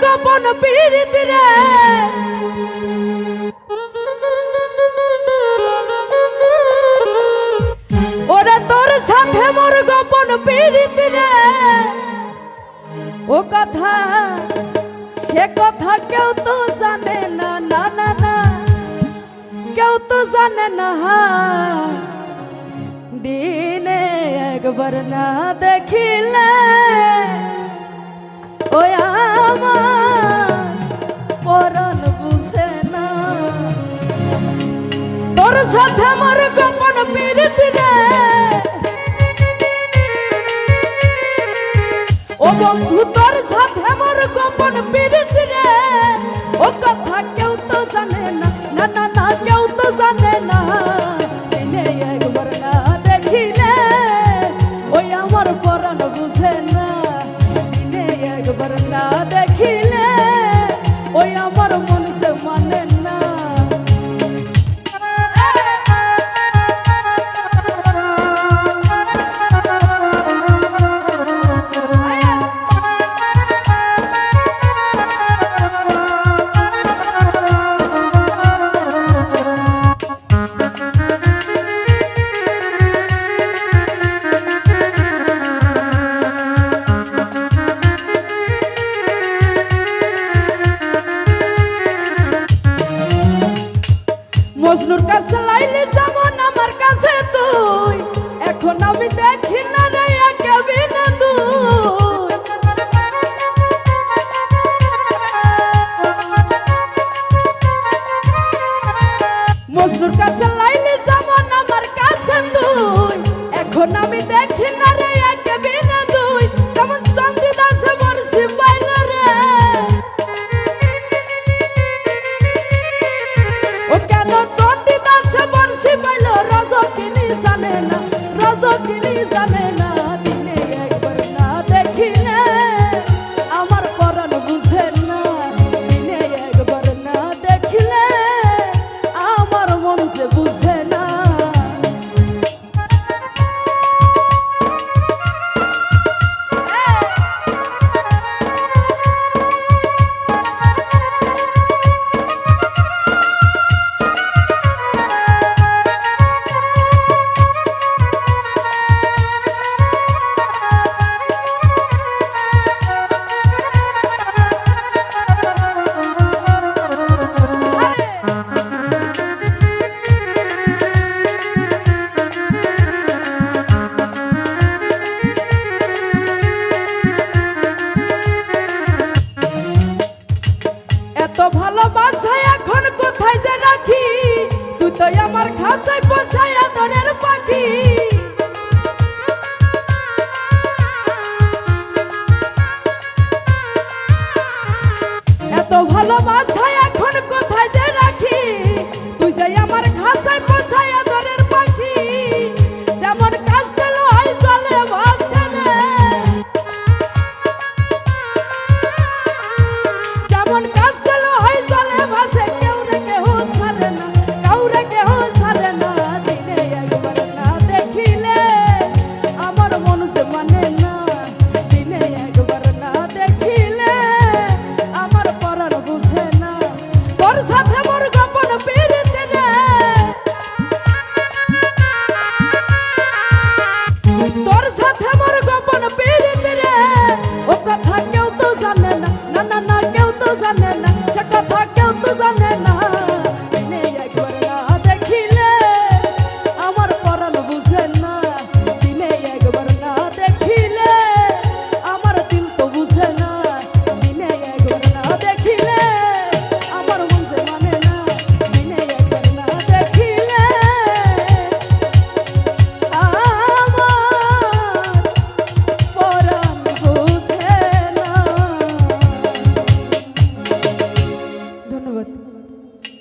গোপন পীড়িতি রে ওরে তোর সাথে মোর গোপন পীড়িতি রে ও কথা সে কথা কেউ তো জানে না না না না কেউ তো জানে না দিনে একবার না দেখিলে ওই আমার পরাণ বুঝে না তোর সাথে আমার গোপন পীড়িতি রে ও বন্ধু তোর সাথে আমার গোপন পীড়িতি রে ও কথা কেউ তো জানে না না না না কেউ তো জানে না দিনে একবার না দেখিলে ওই আমার পরাণ বুঝে না দিনে একবার না দেখিলে ওই আমার মনতে মানে না মজনুর কাছে লাইলে যেমন আমার কাছে তুই এখন আমি দেখি না রে একেবি না তুই মজনুর কাছে লাইলে যেমন আমার কাছে তুই এখন আমি দেখি না রে একেবি না তুই যেমন চন্দ্রদাসে বর্ষি পাইল রে ও কেন চন্ডীদাসে বর্ষি পাইল রজকিনী জানে না রজকিনী জানে না দিনে একবার না দেখিলে আমার পরাণ বুঝে না দিনে একবার না দেখিলে আমার মন যে বুঝে না এত ভালোবাসা এখন কোথায় যে রাখি তুই তো আমার খাঁচায় পোষায় আদরের পাখি এত ভালোবাসা এখন কোথায় যে রাখি তুই যে আমার খাঁচায় পোষায় আদরের পাখি যেমন কষ্ট হয় চলে ভাসে রে যেমন কষ্ট হয় চলে ভাসে কেউ রে কেহ ছাড়ে না কাউরে কেহ ছাড়ে না দিনে একবার না দেখিলে আমার মন যে মানে না দিনে একবার না দেখিলে আমার পরাণ বুঝে না তোর সাথে মোর গোপন পীড়িতি রে তোর সাথে মোর গোপন পীড়িতি রে ও কথা কেউ তো জানে না না না না কেউ তো জানে না সে কথা কেউ তো জানে না